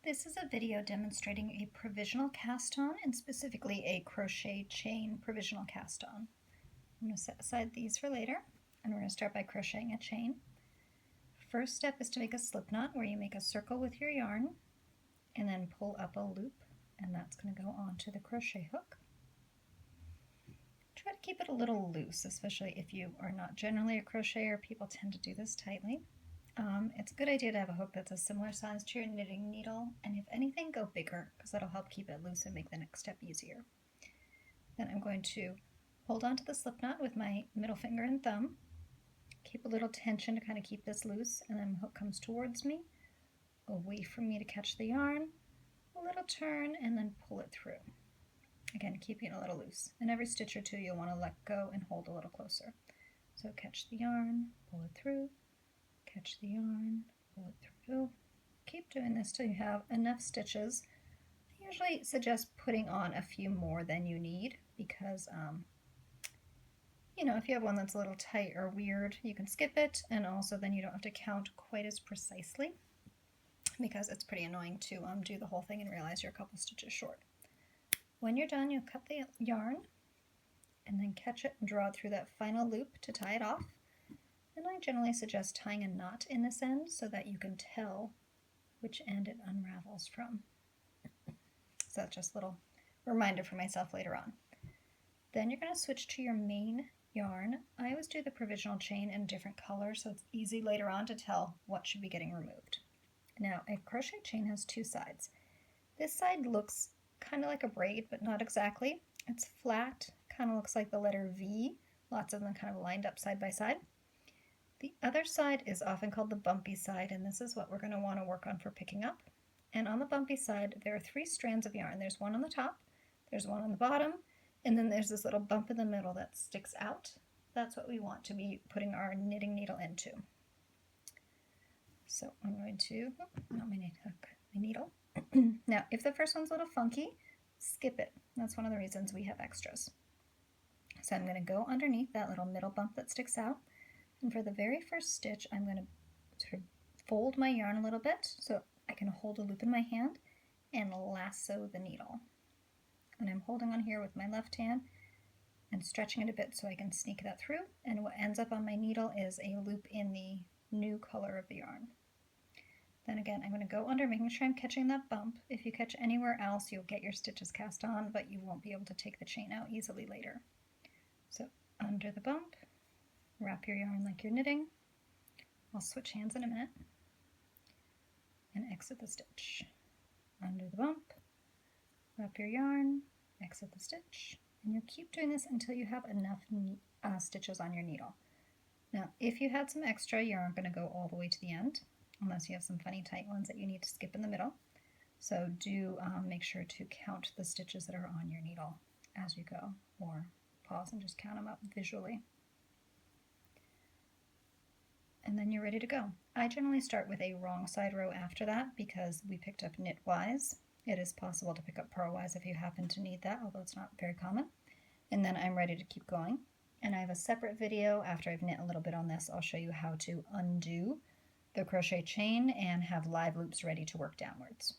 This is a video demonstrating a provisional cast on and specifically a crochet chain provisional cast on. I'm going to set aside these for later and we're going to start by crocheting a chain. First step is to make a slip knot where you make a circle with your yarn and then pull up a loop, and that's going to go onto the crochet hook. Try to keep it a little loose, especially if you are not generally a crocheter. People tend to do this tightly. It's a good idea to have a hook that's a similar size to your knitting needle, and if anything, go bigger because that'll help keep it loose and make the next step easier. Then I'm going to hold onto the slip knot with my middle finger and thumb, keep a little tension to kind of keep this loose, and then the hook comes towards me, away from me to catch the yarn, a little turn, and then pull it through. Again, keeping it a little loose. And every stitch or two you'll want to let go and hold a little closer. So catch the yarn, pull it through, catch the yarn, pull it through. Keep doing this till you have enough stitches. I usually suggest putting on a few more than you need because, if you have one that's a little tight or weird, you can skip it, and also then you don't have to count quite as precisely because it's pretty annoying to do the whole thing and realize you're a couple stitches short. When you're done, you'll cut the yarn and then catch it and draw it through that final loop to tie it off. And I generally suggest tying a knot in this end so that you can tell which end it unravels from. So that's just a little reminder for myself later on. Then you're going to switch to your main yarn. I always do the provisional chain in a different color so it's easy later on to tell what should be getting removed. Now, a crochet chain has two sides. This side looks kind of like a braid, but not exactly. It's flat, kind of looks like the letter V, lots of them kind of lined up side by side. The other side is often called the bumpy side, and this is what we're going to want to work on for picking up. And on the bumpy side, there are 3 strands of yarn. There's one on the top, there's one on the bottom, and then there's this little bump in the middle that sticks out. That's what we want to be putting our knitting needle into. So I'm going to, not my hook, my needle. Now, if the first one's a little funky, skip it. That's one of the reasons we have extras. So I'm going to go underneath that little middle bump that sticks out. And for the very first stitch, I'm going to sort of fold my yarn a little bit so I can hold a loop in my hand and lasso the needle. And I'm holding on here with my left hand and stretching it a bit so I can sneak that through. And what ends up on my needle is a loop in the new color of the yarn. Then again, I'm going to go under, making sure I'm catching that bump. If you catch anywhere else, you'll get your stitches cast on, but you won't be able to take the chain out easily later. So under the bump, wrap your yarn like you're knitting. I'll switch hands in a minute. And exit the stitch. Under the bump, wrap your yarn, exit the stitch, and you'll keep doing this until you have enough stitches on your needle. Now, if you had some extra, you aren't going to go all the way to the end, unless you have some funny tight ones that you need to skip in the middle. So do make sure to count the stitches that are on your needle as you go, or pause and just count them up visually. And then you're ready to go. I generally start with a wrong side row after that because we picked up knitwise. It is possible to pick up purlwise if you happen to need that, although it's not very common. And then I'm ready to keep going. And I have a separate video after I've knit a little bit on this. I'll show you how to undo the crochet chain and have live loops ready to work downwards.